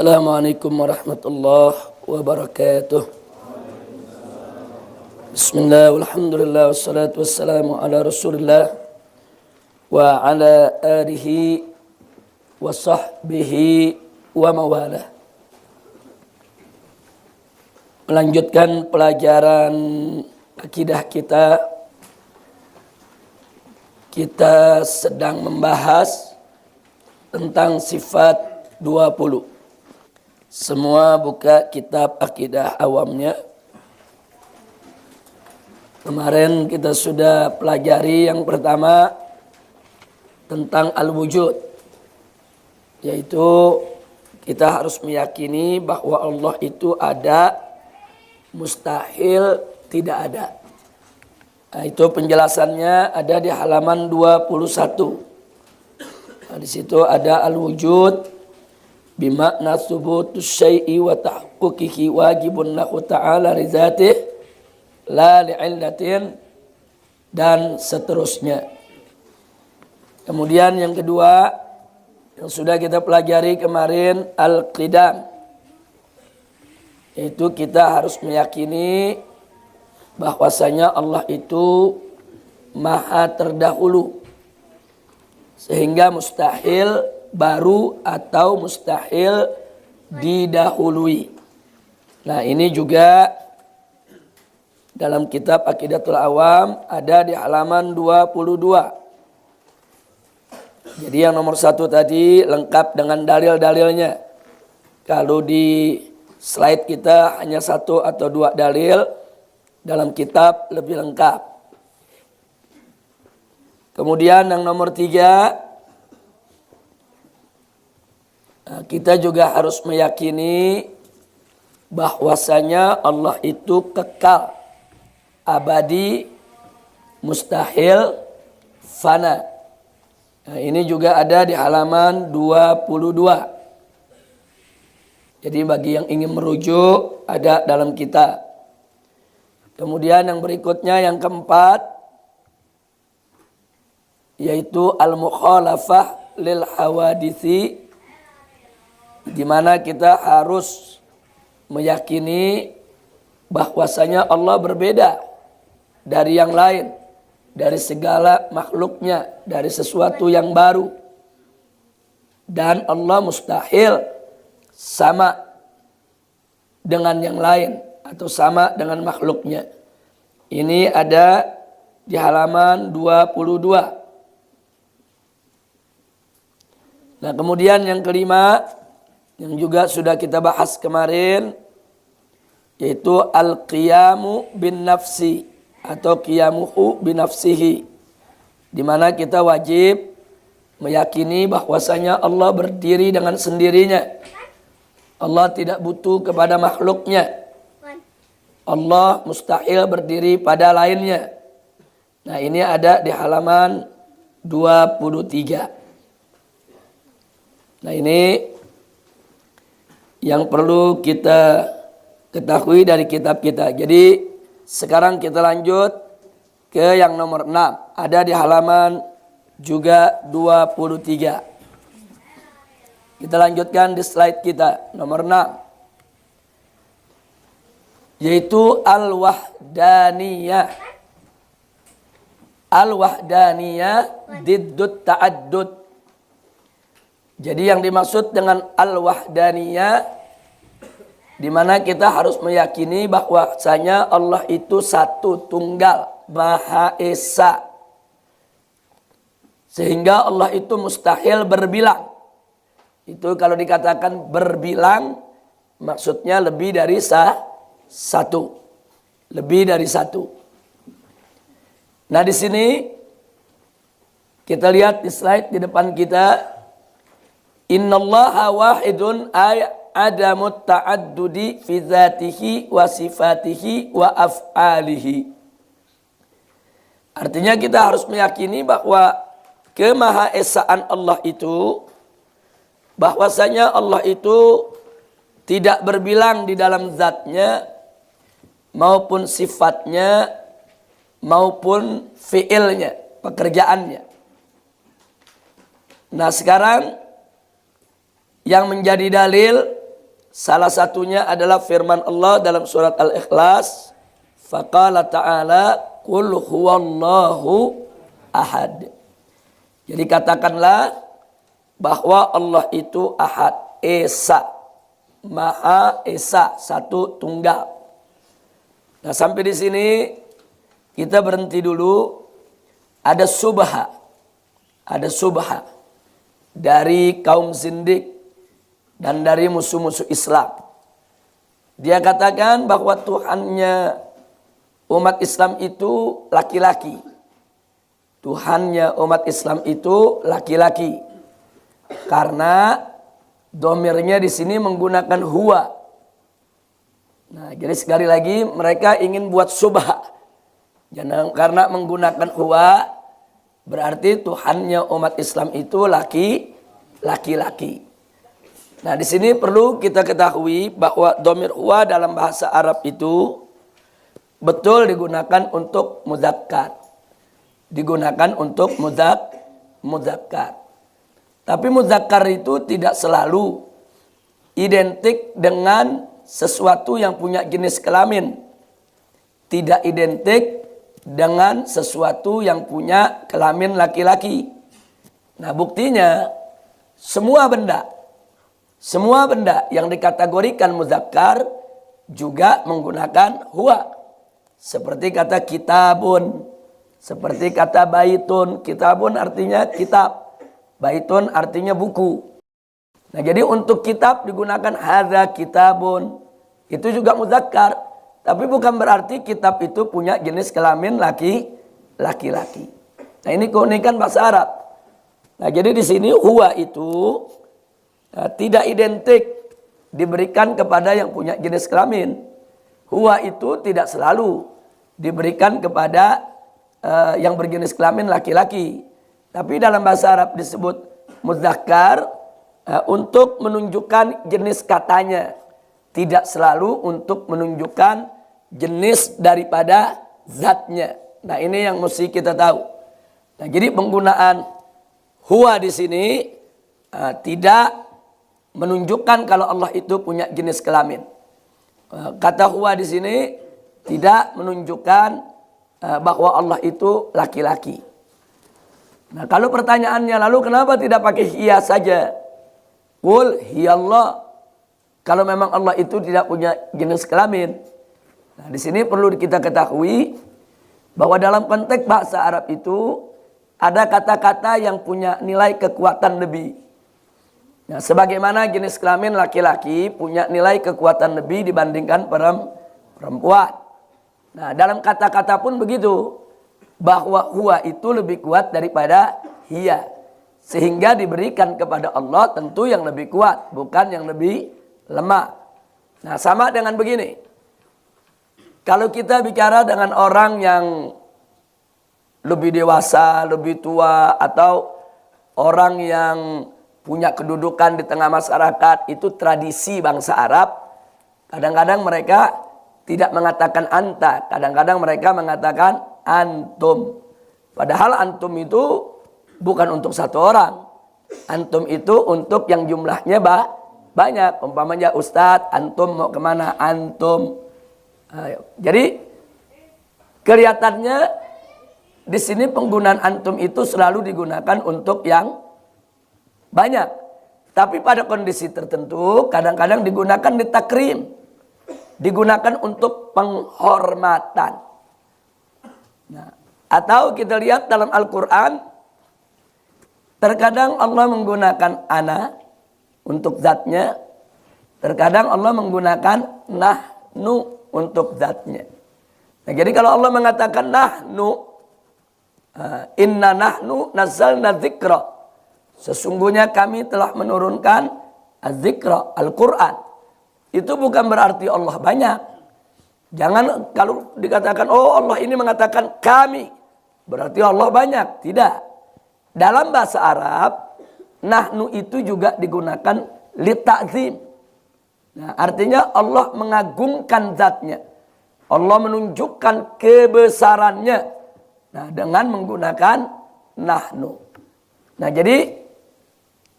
Assalamualaikum warahmatullahi wabarakatuh. Bismillah, walhamdulillah, wassalatu wassalamu ala rasulillah wa ala alihi wa sahbihi wa mawalah. Melanjutkan pelajaran akidah kita. Kita sedang membahas tentang sifat 20. Semua buka kitab akidah awamnya. Kemarin kita sudah pelajari yang pertama tentang al-wujud, yaitu kita harus meyakini bahwa Allah itu ada, mustahil tidak ada. Nah, itu penjelasannya ada di halaman 21. Nah, di situ ada al-wujud bimakna thubutus syai'i wa tahqiqihi wajibun lahu ta'ala li dzatihi la li'illatin, dan seterusnya. Kemudian yang kedua yang sudah kita pelajari kemarin al-qidam, yaitu kita harus meyakini bahwasanya Allah itu maha terdahulu sehingga mustahil baru atau mustahil didahului. Nah, ini juga dalam kitab Aqidatul Awam ada di halaman 22. Jadi yang nomor 1 tadi lengkap dengan dalil-dalilnya. Kalau di slide kita hanya 1 atau 2 dalil, dalam kitab lebih lengkap. Kemudian yang nomor 3, kita juga harus meyakini bahwasanya Allah itu kekal, abadi, mustahil, fana. Nah, ini juga ada di halaman 22. Jadi bagi yang ingin merujuk ada dalam kitab. Kemudian yang berikutnya yang keempat, yaitu al-mukhalafah lil hawaditsi, di mana kita harus meyakini bahwasanya Allah berbeda dari yang lain, dari segala makhluknya, dari sesuatu yang baru. Dan Allah mustahil sama dengan yang lain atau sama dengan makhluknya. Ini ada di halaman 22. Nah, kemudian yang kelima yang juga sudah kita bahas kemarin, yaitu al-qiyamu bin nafsi atau qiyamuhu bin nafsihi, di mana kita wajib meyakini bahwasanya Allah berdiri dengan sendirinya. Allah tidak butuh kepada makhluknya. Allah mustahil berdiri pada lainnya. Nah, ini ada di halaman 23. Nah, ini yang perlu kita ketahui dari kitab kita. Jadi sekarang kita lanjut ke yang nomor 6. Ada di halaman juga 23. Kita lanjutkan di slide kita nomor 6. Yaitu al-wahdaniyah. Al-wahdaniyah diddut ta'addud. Jadi yang dimaksud dengan al-wahdaniyah, di mana kita harus meyakini bahwasanya Allah itu satu, tunggal, maha esa. Sehingga Allah itu mustahil berbilang. Itu kalau dikatakan berbilang, maksudnya lebih dari satu. Lebih dari satu. Nah, di sini kita lihat di slide di depan kita. Innallaha wahidun adamut ta'addudi fi dzatihi wa sifatihi wa af'alihi. Artinya kita harus meyakini bahwa kemahaesaan Allah itu, bahwasanya Allah itu tidak berbilang di dalam zatnya maupun sifatnya maupun fiilnya, pekerjaannya. Nah, sekarang yang menjadi dalil Salah satunya adalah firman Allah dalam surat Al-Ikhlas, faqala ta'ala qul huwallahu ahad. Jadi katakanlah bahwa Allah itu ahad, esa, maha esa, satu tunggal. Nah, sampai di sini kita berhenti dulu. Ada subha dari kaum zindik dan dari musuh-musuh Islam. Dia katakan bahwa Tuhannya umat Islam itu laki-laki. Tuhannya umat Islam itu laki-laki. Karena domirnya di sini menggunakan huwa. Nah, jadi sekali lagi mereka ingin buat subha. Karena menggunakan huwa berarti Tuhannya umat Islam itu laki-laki. Nah, di sini perlu kita ketahui bahwa domir huwa dalam bahasa Arab itu betul digunakan untuk mudzakkar. Digunakan untuk mudzakkar. Tapi mudzakkar itu tidak selalu identik dengan sesuatu yang punya jenis kelamin. Tidak identik dengan sesuatu yang punya kelamin laki-laki. Nah, buktinya semua benda yang dikategorikan mudzakkar juga menggunakan huwa. Seperti kata kitabun, seperti kata baitun. Kitabun artinya kitab, baitun artinya buku. Nah, jadi untuk kitab digunakan hadza kitabun. Itu juga mudzakkar. Tapi bukan berarti kitab itu punya jenis kelamin laki-laki. Nah, ini keunikan bahasa Arab. Nah, jadi di sini huwa itu tidak identik diberikan kepada yang punya jenis kelamin. Huwa itu tidak selalu diberikan kepada yang berjenis kelamin laki-laki. Tapi dalam bahasa Arab disebut mudzakkar untuk menunjukkan jenis katanya. Tidak selalu untuk menunjukkan jenis daripada zatnya. Nah, ini yang mesti kita tahu. Nah, jadi penggunaan huwa di sini tidak menunjukkan kalau Allah itu punya jenis kelamin. Kata huwa di sini tidak menunjukkan bahwa Allah itu laki-laki. Nah, kalau pertanyaannya lalu kenapa tidak pakai hiya saja? Qul hiyallah. Kalau memang Allah itu tidak punya jenis kelamin. Nah, di sini perlu kita ketahui bahwa dalam konteks bahasa Arab itu ada kata-kata yang punya nilai kekuatan lebih. Nah, sebagaimana jenis kelamin laki-laki punya nilai kekuatan lebih dibandingkan perempuan. Nah, dalam kata-kata pun begitu. Bahwa huwa itu lebih kuat daripada hiya. Sehingga diberikan kepada Allah tentu yang lebih kuat, bukan yang lebih lemah. Nah, sama dengan begini. Kalau kita bicara dengan orang yang lebih dewasa, lebih tua, atau orang yang punya kedudukan di tengah masyarakat, itu tradisi bangsa Arab. Kadang-kadang mereka tidak mengatakan anta, kadang-kadang mereka mengatakan antum. Padahal antum itu bukan untuk satu orang. Antum itu untuk yang jumlahnya banyak. Umpamanya Ustadz, antum mau kemana? Antum. Jadi kelihatannya di sini penggunaan antum itu selalu digunakan untuk yang banyak. Tapi pada kondisi tertentu kadang-kadang digunakan di takrim. Digunakan untuk penghormatan. Nah, atau kita lihat dalam Al-Quran, terkadang Allah menggunakan ana untuk zatnya, terkadang Allah menggunakan nahnu untuk zatnya. Nah, jadi kalau Allah mengatakan nahnu, inna nahnu nazzalna dzikra, sesungguhnya kami telah menurunkan az-dzikra, Al-Quran. Itu bukan berarti Allah banyak. Jangan kalau dikatakan oh Allah ini mengatakan kami, berarti Allah banyak. Tidak. Dalam bahasa Arab, nahnu itu juga digunakan li ta'zim. Nah, artinya Allah mengagungkan zatnya. Allah menunjukkan kebesarannya. Nah, dengan menggunakan nahnu. Nah, jadi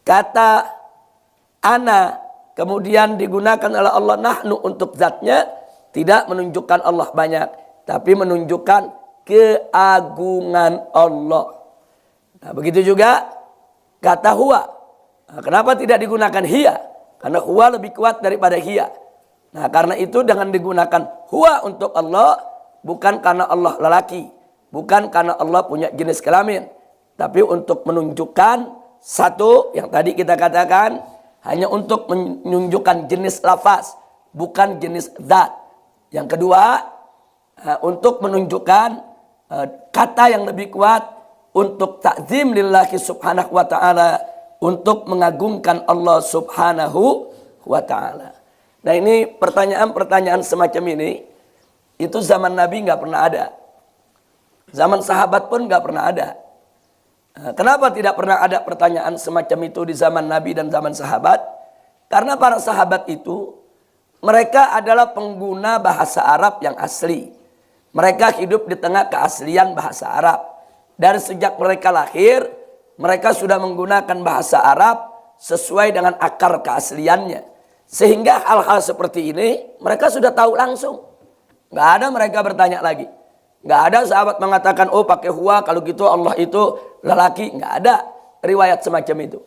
kata ana kemudian digunakan oleh Allah nahnu untuk zatnya, tidak menunjukkan Allah banyak, tapi menunjukkan keagungan Allah. Nah, begitu juga kata huwa. Nah, kenapa tidak digunakan hiya? Karena huwa lebih kuat daripada hiya. Nah, karena itu dengan digunakan huwa untuk Allah, bukan karena Allah lelaki, bukan karena Allah punya jenis kelamin, tapi untuk menunjukkan satu yang tadi kita katakan, hanya untuk menunjukkan jenis lafaz, bukan jenis zat. Yang kedua, untuk menunjukkan kata yang lebih kuat untuk ta'zim lillahi subhanahu wa ta'ala, untuk mengagungkan Allah subhanahu wa ta'ala. Nah, ini pertanyaan-pertanyaan semacam ini, itu zaman Nabi nggak pernah ada. Zaman sahabat pun nggak pernah ada. Kenapa tidak pernah ada pertanyaan semacam itu di zaman Nabi dan zaman sahabat? Karena para sahabat itu, mereka adalah pengguna bahasa Arab yang asli. Mereka hidup di tengah keaslian bahasa Arab. Dari sejak mereka lahir, mereka sudah menggunakan bahasa Arab sesuai dengan akar keasliannya. Sehingga hal-hal seperti ini mereka sudah tahu langsung. Nggak ada mereka bertanya lagi. Nggak ada sahabat mengatakan, oh pakai huwa, kalau gitu Allah itu lelaki. Nggak ada riwayat semacam itu.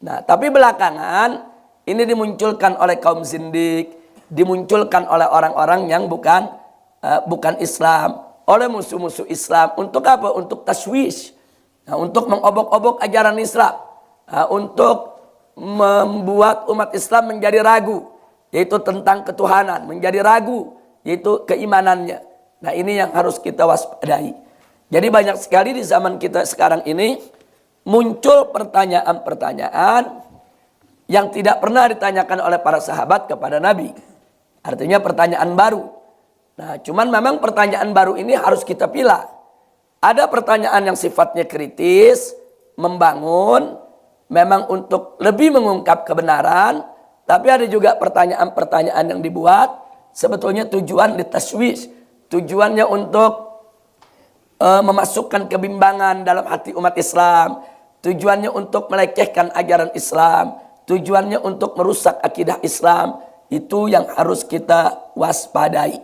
Nah, tapi belakangan ini dimunculkan oleh kaum zindik, dimunculkan oleh orang-orang yang bukan Islam, oleh musuh-musuh Islam. Untuk apa? Untuk taswish, untuk mengobok-obok ajaran Islam, untuk membuat umat Islam menjadi ragu, yaitu tentang ketuhanan, menjadi ragu, yaitu keimanannya. Nah, ini yang harus kita waspadai. Jadi banyak sekali di zaman kita sekarang ini muncul pertanyaan-pertanyaan yang tidak pernah ditanyakan oleh para sahabat kepada Nabi. Artinya pertanyaan baru. Nah, cuman memang pertanyaan baru ini harus kita pilah. Ada pertanyaan yang sifatnya kritis, membangun, memang untuk lebih mengungkap kebenaran. Tapi ada juga pertanyaan-pertanyaan yang dibuat sebetulnya tujuan ditaswish. Tujuannya untuk memasukkan kebimbangan dalam hati umat Islam. Tujuannya untuk melecehkan ajaran Islam. Tujuannya untuk merusak akidah Islam. Itu yang harus kita waspadai.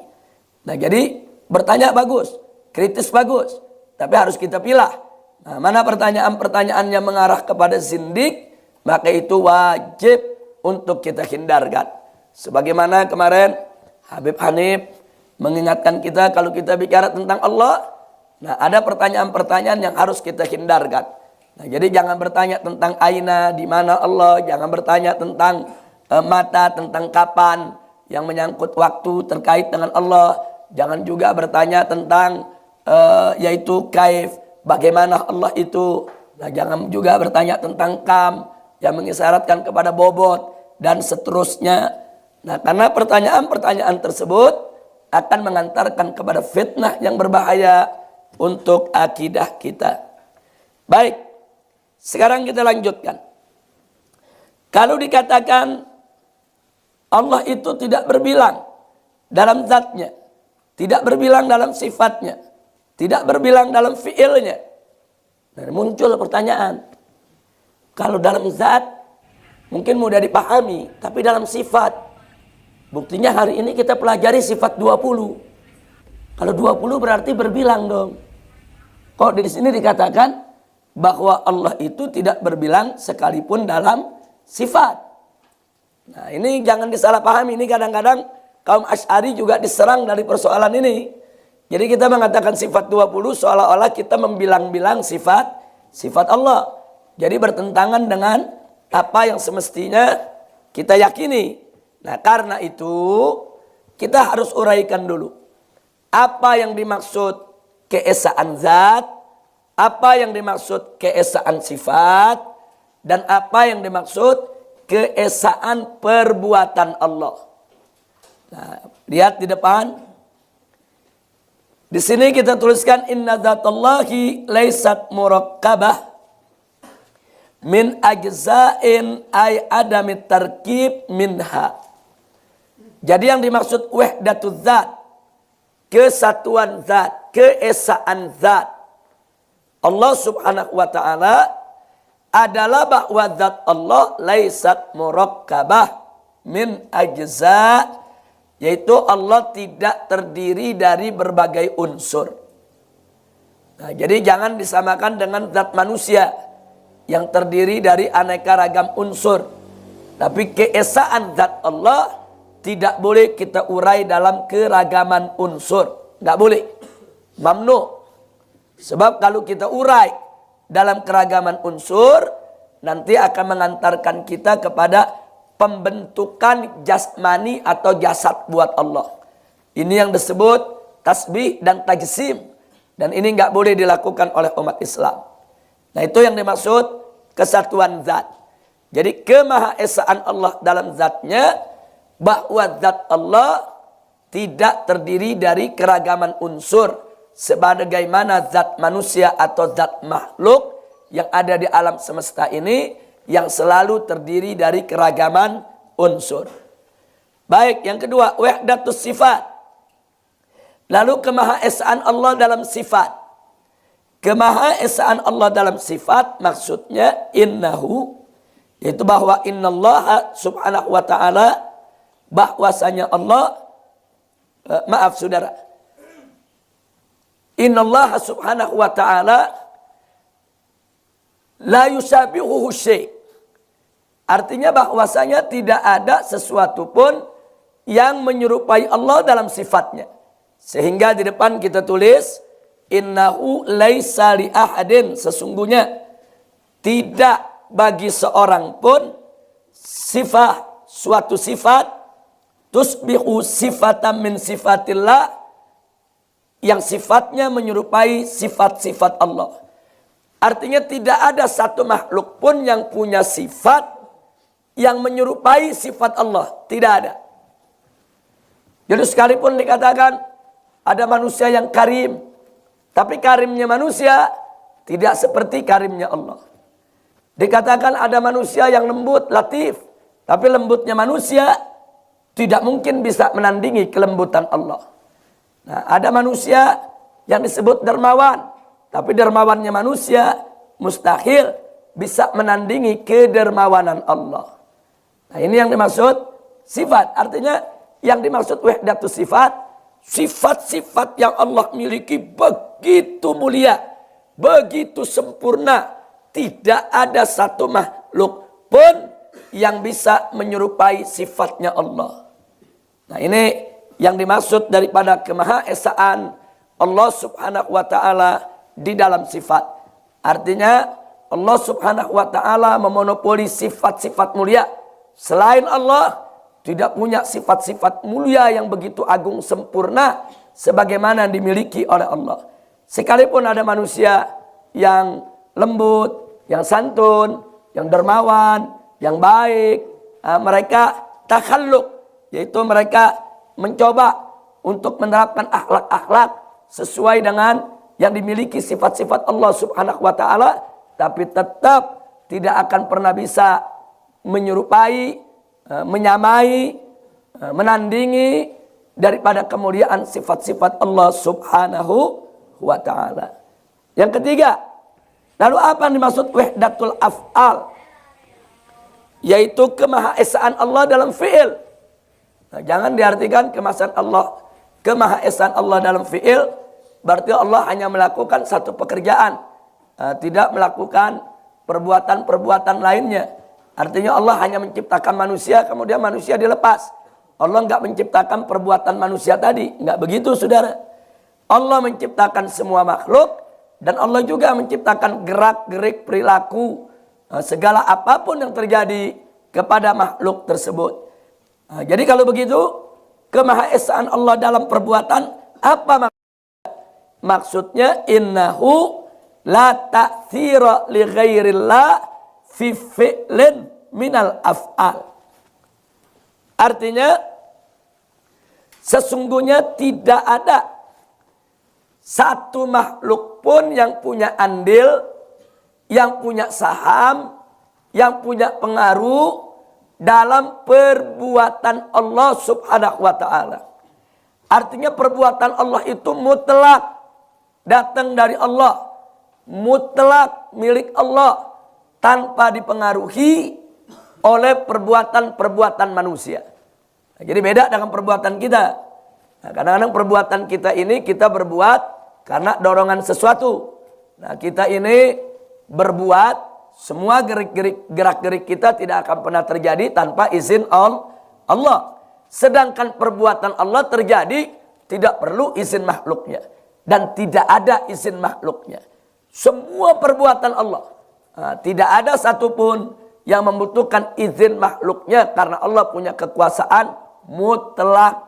Nah, jadi bertanya bagus, kritis bagus, tapi harus kita pilah. Nah, mana pertanyaan-pertanyaan yang mengarah kepada zindik, maka itu wajib untuk kita hindarkan. Sebagaimana kemarin Habib Hanif mengingatkan kita kalau kita bicara tentang Allah, nah ada pertanyaan-pertanyaan yang harus kita hindarkan. Nah, jadi jangan bertanya tentang aina, di mana Allah, jangan bertanya tentang mata, tentang kapan, yang menyangkut waktu terkait dengan Allah. Jangan juga bertanya tentang yaitu kaif, bagaimana Allah itu. Nah, jangan juga bertanya tentang kam, yang mengisyaratkan kepada bobot, dan seterusnya. Nah, karena pertanyaan-pertanyaan tersebut akan mengantarkan kepada fitnah yang berbahaya untuk akidah kita. Baik. Sekarang kita lanjutkan. Kalau dikatakan Allah itu tidak berbilang dalam zatnya, tidak berbilang dalam sifatnya, tidak berbilang dalam fiilnya. Dan muncul pertanyaan. Kalau dalam zat mungkin mudah dipahami, tapi dalam sifat, buktinya hari ini kita pelajari sifat 20. Kalau 20 berarti berbilang dong. Kok di sini dikatakan bahwa Allah itu tidak berbilang sekalipun dalam sifat. Nah, ini jangan disalahpahami. Ini kadang-kadang kaum Asy'ari juga diserang dari persoalan ini. Jadi kita mengatakan sifat 20 seolah-olah kita membilang-bilang sifat Allah. Jadi bertentangan dengan apa yang semestinya kita yakini. Nah, karena itu kita harus uraikan dulu apa yang dimaksud keesaan zat, apa yang dimaksud keesaan sifat, dan apa yang dimaksud keesaan perbuatan Allah. Nah, lihat di depan. Di sini kita tuliskan inna dzatallahi laysat murakkabah min ajza'in ay adamit tarkib minha. Jadi yang dimaksud wahdatuz zat, kesatuan zat, keesaan zat Allah subhanahu wa ta'ala adalah bahwa zat Allah laisat murakkabah, min ajza, yaitu Allah tidak terdiri dari berbagai unsur. Nah, jadi jangan disamakan dengan zat manusia yang terdiri dari aneka ragam unsur. Tapi keesaan zat Allah tidak boleh kita urai dalam keragaman unsur. Nggak boleh. Mamnu. Sebab kalau kita urai dalam keragaman unsur, nanti akan mengantarkan kita kepada pembentukan jasmani atau jasad buat Allah. Ini yang disebut tasbih dan tajsim. Dan ini nggak boleh dilakukan oleh umat Islam. Nah, itu yang dimaksud kesatuan zat. Jadi kemahaesaan Allah dalam zatnya, bahwa zat Allah tidak terdiri dari keragaman unsur sebagaimana zat manusia atau zat makhluk yang ada di alam semesta ini yang selalu terdiri dari keragaman unsur. Baik, yang kedua, wahdatus sifat. Lalu kemahaesaan Allah dalam sifat. Kemahaesaan Allah dalam sifat maksudnya innahu, yaitu bahwa innallaha subhanahu wa ta'ala, bahwasanya Allah, maaf saudara, innallaha subhanahu wa ta'ala la yusabihuhu syai'. Artinya bahwasanya tidak ada sesuatu pun yang menyerupai Allah dalam sifatnya. Sehingga di depan kita tulis innahu laisa li ahadin, sesungguhnya tidak bagi seorang pun suatu sifat tusbihu sifatan min sifatillah, yang sifatnya menyerupai sifat-sifat Allah. Artinya tidak ada satu makhluk pun yang punya sifat yang menyerupai sifat Allah. Tidak ada. Jadi sekalipun dikatakan ada manusia yang karim, tapi karimnya manusia tidak seperti karimnya Allah. Dikatakan ada manusia yang lembut, latif, tapi lembutnya manusia tidak mungkin bisa menandingi kelembutan Allah. Nah, ada manusia yang disebut dermawan, tapi dermawannya manusia mustahil bisa menandingi kedermawanan Allah. Nah, ini yang dimaksud sifat. Artinya yang dimaksud wahdatus sifat, sifat-sifat yang Allah miliki begitu mulia, begitu sempurna. Tidak ada satu makhluk pun yang bisa menyerupai sifatnya Allah. Nah, ini yang dimaksud daripada kemahaesaan Allah subhanahu wa ta'ala di dalam sifat. Artinya Allah subhanahu wa ta'ala memonopoli sifat-sifat mulia. Selain Allah tidak punya sifat-sifat mulia yang begitu agung sempurna sebagaimana dimiliki oleh Allah. Sekalipun ada manusia yang lembut, yang santun, yang dermawan, yang baik, mereka takhalluk, yaitu mereka mencoba untuk menerapkan akhlak-akhlak sesuai dengan yang dimiliki sifat-sifat Allah subhanahu wa ta'ala, tapi tetap tidak akan pernah bisa menyerupai, menyamai, menandingi daripada kemuliaan sifat-sifat Allah subhanahu wa ta'ala. Yang ketiga, lalu apa yang dimaksud wahdatul af'al? Yaitu kemahaesaan Allah dalam fi'il. Nah, jangan diartikan kemahaesaan Allah dalam fi'il berarti Allah hanya melakukan satu pekerjaan, tidak melakukan perbuatan-perbuatan lainnya. Artinya Allah hanya menciptakan manusia, kemudian manusia dilepas. Allah enggak menciptakan perbuatan manusia tadi. Enggak begitu, saudara. Allah menciptakan semua makhluk, dan Allah juga menciptakan gerak-gerik perilaku, segala apapun yang terjadi kepada makhluk tersebut. Jadi kalau begitu, kemahaesaan Allah dalam perbuatan, apa maksudnya? Innahu la ta'thira li ghairillah fi fi'lin minal af'al. Artinya sesungguhnya tidak ada satu makhluk pun yang punya andil, yang punya saham, yang punya pengaruh dalam perbuatan Allah subhanahu wa ta'ala. Artinya perbuatan Allah itu mutlak datang dari Allah, mutlak milik Allah, tanpa dipengaruhi oleh perbuatan-perbuatan manusia. Nah, jadi beda dengan perbuatan kita. Nah, kadang-kadang perbuatan kita ini kita berbuat karena dorongan sesuatu. Nah, kita ini berbuat, semua gerak-gerik kita tidak akan pernah terjadi tanpa izin Allah. Sedangkan perbuatan Allah terjadi tidak perlu izin makhluknya. Dan tidak ada izin makhluknya. Semua perbuatan Allah. Nah, tidak ada satupun yang membutuhkan izin makhluknya. Karena Allah punya kekuasaan mutlak.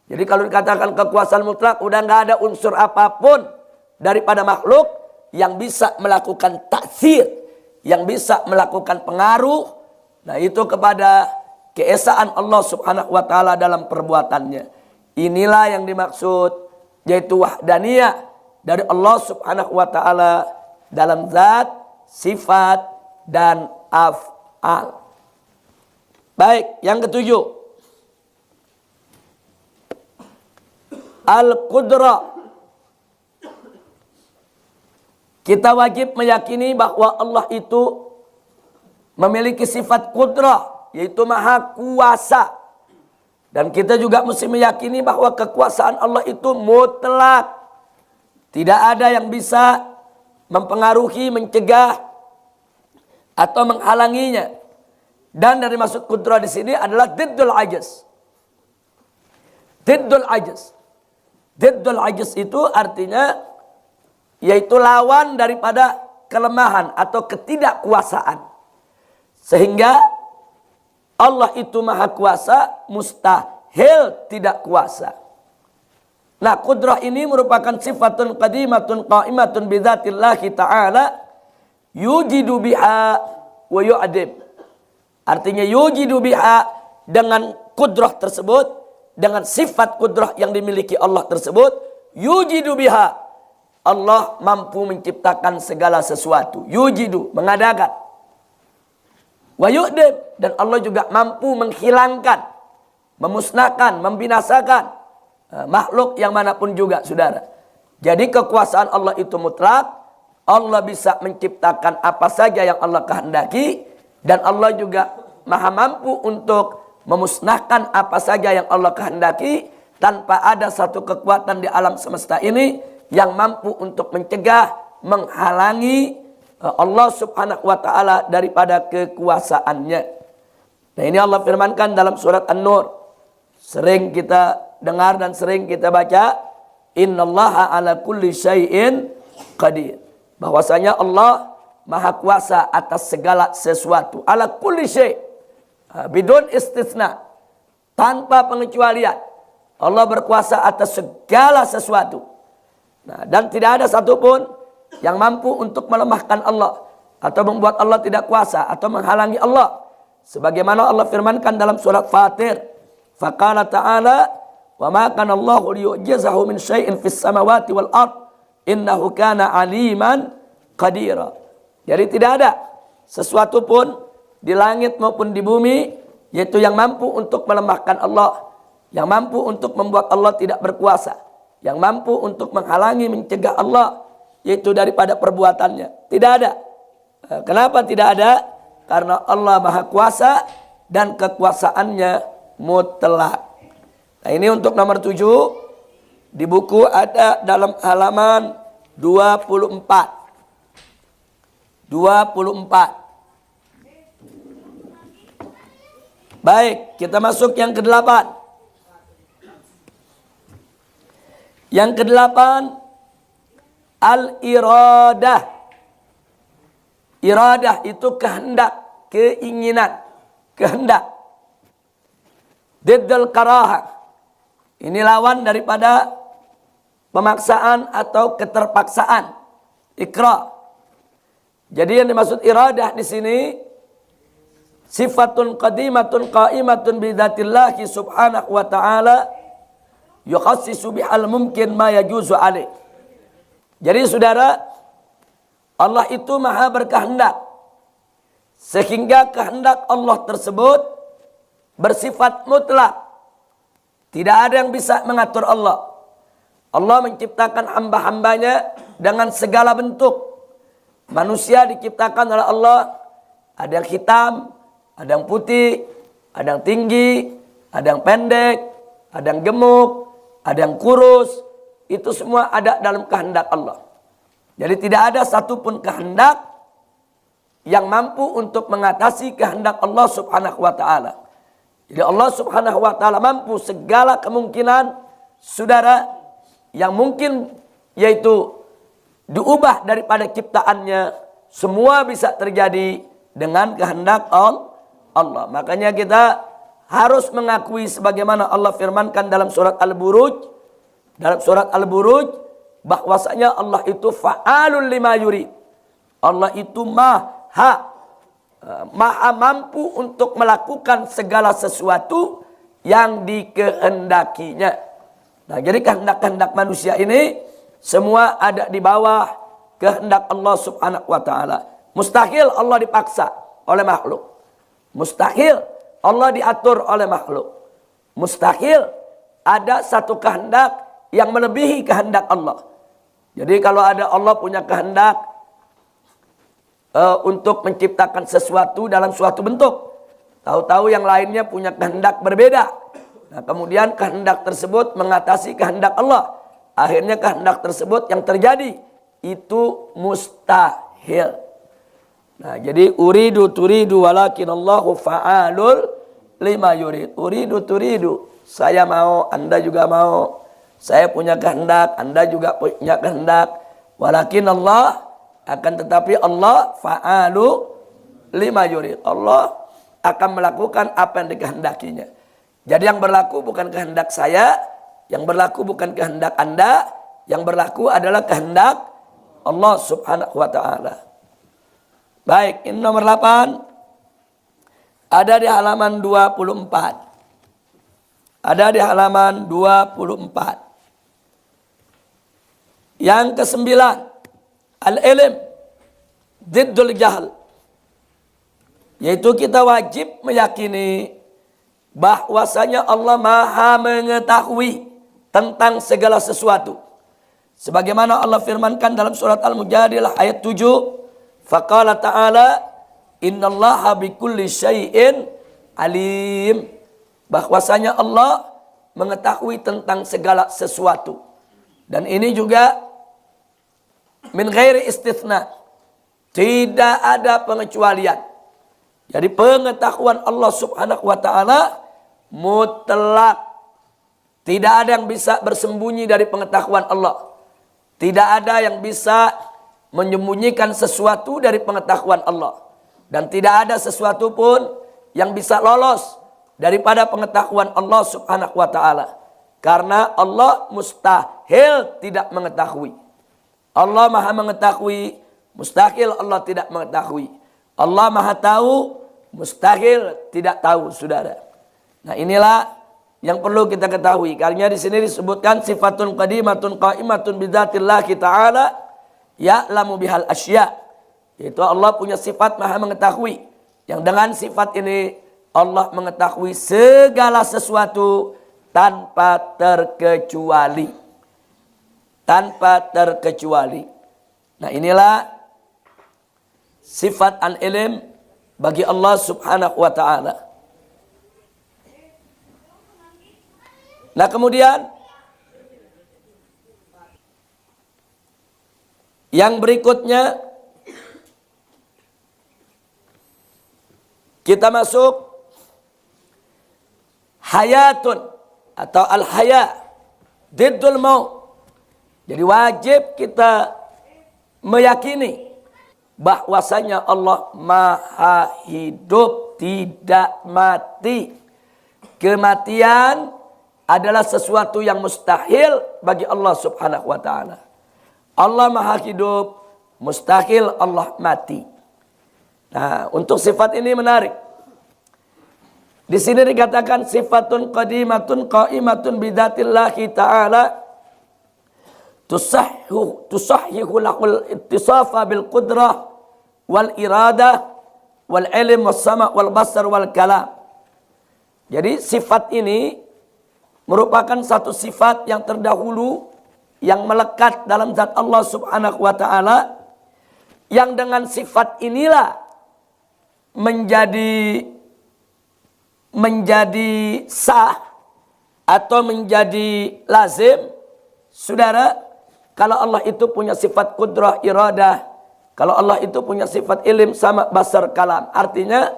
Jadi kalau dikatakan kekuasaan mutlak, udah nggak ada unsur apapun daripada makhluk yang bisa melakukan taksir, yang bisa melakukan pengaruh. Nah, itu kepada keesaan Allah Subhanahu wa taala dalam perbuatannya. Inilah yang dimaksud, yaitu wahdaniyah dari Allah Subhanahu wa taala dalam zat, sifat dan af'al. Baik, yang ketujuh, al-qudrah. Kita wajib meyakini bahwa Allah itu memiliki sifat qudrah, yaitu maha kuasa. Dan kita juga mesti meyakini bahwa kekuasaan Allah itu mutlak. Tidak ada yang bisa mempengaruhi, mencegah, atau menghalanginya. Dan dari maksud qudrah di sini adalah diddul ajaz. Diddul ajaz. Diddul ajaz itu artinya yaitu lawan daripada kelemahan atau ketidakkuasaan. Sehingga Allah itu maha kuasa, mustahil tidak kuasa. Nah, qudrah ini merupakan sifatun qadimatun qa'imatun bidzatillahi ta'ala yujidu biha wa yu'adim. Artinya yujidu biha, dengan qudrah tersebut, dengan sifat qudrah yang dimiliki Allah tersebut, yujidu biha, Allah mampu menciptakan segala sesuatu. Yujidu, mengadakan. Wa yu'dim, dan Allah juga mampu menghilangkan, memusnahkan, membinasakan makhluk yang manapun juga, saudara. Jadi kekuasaan Allah itu mutlak. Allah bisa menciptakan apa saja yang Allah kehendaki. Dan Allah juga maha mampu untuk memusnahkan apa saja yang Allah kehendaki. Tanpa ada satu kekuatan di alam semesta ini yang mampu untuk mencegah, menghalangi Allah subhanahu wa ta'ala daripada kekuasaannya. Nah, ini Allah firmankan dalam surat An-Nur. Sering kita dengar dan sering kita baca, innallaha ala kulli syai'in qadir. Bahwasanya Allah maha kuasa atas segala sesuatu. Ala kulli syai', bidun istisna, tanpa pengecualian. Allah berkuasa atas segala sesuatu. Nah, dan tidak ada satupun yang mampu untuk melemahkan Allah atau membuat Allah tidak kuasa atau menghalangi Allah. Sebagaimana Allah firmankan dalam surat Fatir, faqala ta'ala, wa ma kana Allahu liyu'jizahu min syai'in fis samawati wal ard innahu kana aliman qadira. Jadi tidak ada sesuatu pun di langit maupun di bumi yaitu yang mampu untuk melemahkan Allah, yang mampu untuk membuat Allah tidak berkuasa, yang mampu untuk menghalangi, mencegah Allah yaitu daripada perbuatannya. Tidak ada. Kenapa tidak ada? Karena Allah maha kuasa dan kekuasaannya mutlak. Nah, ini untuk nomor 7. Di buku ada dalam halaman 24. 24. Baik, kita masuk yang ke-8. Yang ke-8, al-iradah. Iradah itu kehendak, keinginan, kehendak. Diddul karahah. Ini lawan daripada pemaksaan atau keterpaksaan. Ikra. Jadi yang dimaksud iradah di sini sifatun qadimatun qa'imatun bidzatillahi subhanahu wa ta'ala yukhassisu bihal mumkin ma yajuzu alaih. Jadi saudara, Allah itu maha berkehendak, sehingga kehendak Allah tersebut bersifat mutlak. Tidak ada yang bisa mengatur Allah. Allah menciptakan hamba-hambanya dengan segala bentuk. Manusia diciptakan oleh Allah, ada yang hitam, Ada yang putih, ada yang tinggi, ada yang pendek, ada yang gemuk, ada yang kurus. Itu semua ada dalam kehendak Allah. Jadi tidak ada satupun kehendak yang mampu untuk mengatasi kehendak Allah subhanahu wa ta'ala. Jadi Allah subhanahu wa ta'ala mampu segala kemungkinan saudara yang mungkin yaitu diubah daripada ciptaannya. Semua bisa terjadi dengan kehendak Allah. Makanya kita harus mengakui sebagaimana Allah firmankan dalam surat Al-Buruj. Dalam surat Al-Buruj bahwasanya Allah itu fa'alul lima yurid. Allah itu maha mampu untuk melakukan segala sesuatu yang dikehendakinya. Nah, jadi kehendak-kehendak manusia ini semua ada di bawah kehendak Allah subhanahu wa ta'ala. Mustahil Allah dipaksa oleh makhluk. Mustahil Allah diatur oleh makhluk. Mustahil ada satu kehendak yang melebihi kehendak Allah. Jadi kalau ada Allah punya kehendak untuk menciptakan sesuatu dalam suatu bentuk, tahu-tahu yang lainnya punya kehendak berbeda. Nah, kemudian kehendak tersebut mengatasi kehendak Allah. Akhirnya kehendak tersebut yang terjadi itu mustahil. Nah, jadi uridu turidu walakin Allahu fa'alul lima yurid. Uridu turidu, saya mau, Anda juga mau. Saya punya kehendak, Anda juga punya kehendak. Walakin Allah, akan tetapi Allah fa'alu lima yurid. Allah akan melakukan apa yang dikehendakinya. Jadi yang berlaku bukan kehendak saya, yang berlaku bukan kehendak Anda, yang berlaku adalah kehendak Allah subhanahu wa ta'ala. Baik, ini nomor 8. Ada di halaman 24. Ada di halaman 24. Yang ke-9, al-ilm diddul jahl. Yaitu kita wajib meyakini bahwasanya Allah Maha mengetahui tentang segala sesuatu. Sebagaimana Allah firmankan dalam surat Al-Mujadilah ayat 7, faqala ta'ala innallaha bikulli syai'in alim. Bahwasanya Allah mengetahui tentang segala sesuatu. Dan ini juga min ghairi istitsna. Tidak ada pengecualian. Jadi pengetahuan Allah subhanahu wa ta'ala mutlak. Tidak ada yang bisa bersembunyi dari pengetahuan Allah. Tidak ada yang bisa menyembunyikan sesuatu dari pengetahuan Allah. Dan tidak ada sesuatu pun yang bisa lolos daripada pengetahuan Allah subhanahu wa ta'ala. Karena Allah mustahil tidak mengetahui. Allah maha mengetahui, mustahil Allah tidak mengetahui. Allah maha tahu, mustahil tidak tahu, saudara. Nah, inilah yang perlu kita ketahui. Karena di sini disebutkan sifatun qadimatun qaimatun bidzatillah ta'ala ya'lamu bihal asya. Yaitu Allah punya sifat maha mengetahui. Yang dengan sifat ini Allah mengetahui segala sesuatu tanpa terkecuali. Tanpa terkecuali. Nah, inilah sifat al-ilm bagi Allah subhanahu wa ta'ala. Nah, kemudian yang berikutnya kita masuk hayatun atau al-haya diddul maut. Jadi wajib kita meyakini bahwasanya Allah maha hidup, tidak mati. Kematian adalah sesuatu yang mustahil bagi Allah subhanahu wa ta'ala. Allah maha hidup, mustahil Allah mati. Nah, untuk sifat ini menarik. Di sini dikatakan sifatun qadimatun qaimatun bidzatillahi ta'ala tusahhihu lahul ittisafa bil qudrah wal iradah wal ilm was sama' wal basar wal kalam. Jadi sifat ini merupakan satu sifat yang terdahulu yang melekat dalam zat Allah subhanahu wa ta'ala, yang dengan sifat inilah menjadi menjadi sah atau menjadi lazim, saudara, kalau Allah itu punya sifat kudrah, iradah, kalau Allah itu punya sifat ilim, sama, basar, kalam. Artinya,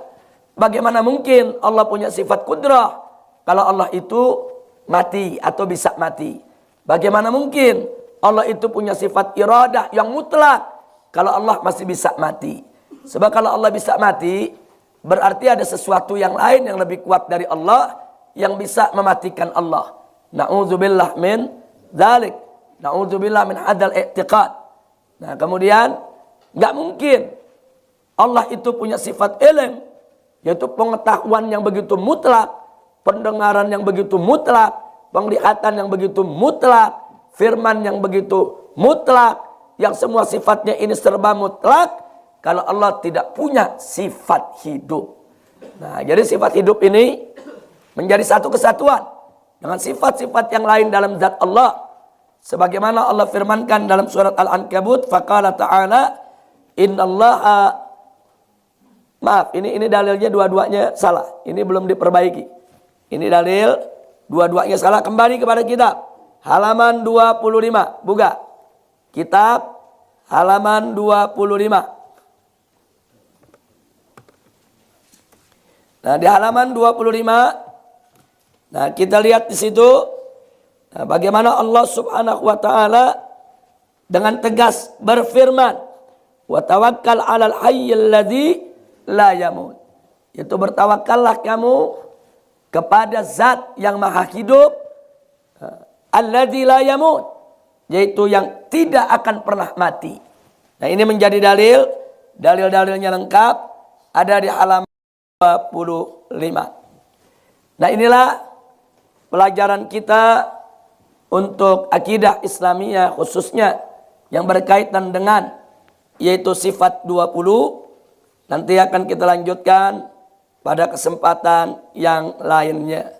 bagaimana mungkin Allah punya sifat kudrah kalau Allah itu mati atau bisa mati? Bagaimana mungkin Allah itu punya sifat iradah yang mutlak kalau Allah masih bisa mati? Sebab kalau Allah bisa mati, berarti ada sesuatu yang lain yang lebih kuat dari Allah yang bisa mematikan Allah. Na'udzubillah min dzalik. Na'udzubillah min hadal i'tiqad. Nah, kemudian nggak mungkin Allah itu punya sifat ilm, yaitu pengetahuan yang begitu mutlak, pendengaran yang begitu mutlak, penglihatan yang begitu mutlak, firman yang begitu mutlak, yang semua sifatnya ini serba mutlak, kalau Allah tidak punya sifat hidup. Nah, jadi sifat hidup ini menjadi satu kesatuan dengan sifat-sifat yang lain dalam zat Allah. Sebagaimana Allah firmankan dalam surat Al-Ankabut, faqala ta'ala, innallaha, maaf, ini dalilnya dua-duanya salah. Ini belum diperbaiki. Ini dalil dua-duanya salah. Kembali kepada kitab halaman 25. Buka kitab halaman 25. Nah, di halaman 25, nah kita lihat di situ, nah, bagaimana Allah Subhanahu wa taala dengan tegas berfirman, wa tawakkal 'alal hayyil ladzi la yamut. Itu bertawakallah kamu kepada zat yang maha hidup, alladzi la yamut, yaitu yang tidak akan pernah mati. Nah, ini menjadi dalilnya lengkap ada di halaman 25. Nah, inilah pelajaran kita untuk akidah Islamiyah khususnya yang berkaitan dengan yaitu sifat 20. Nanti akan kita lanjutkan pada kesempatan yang lainnya.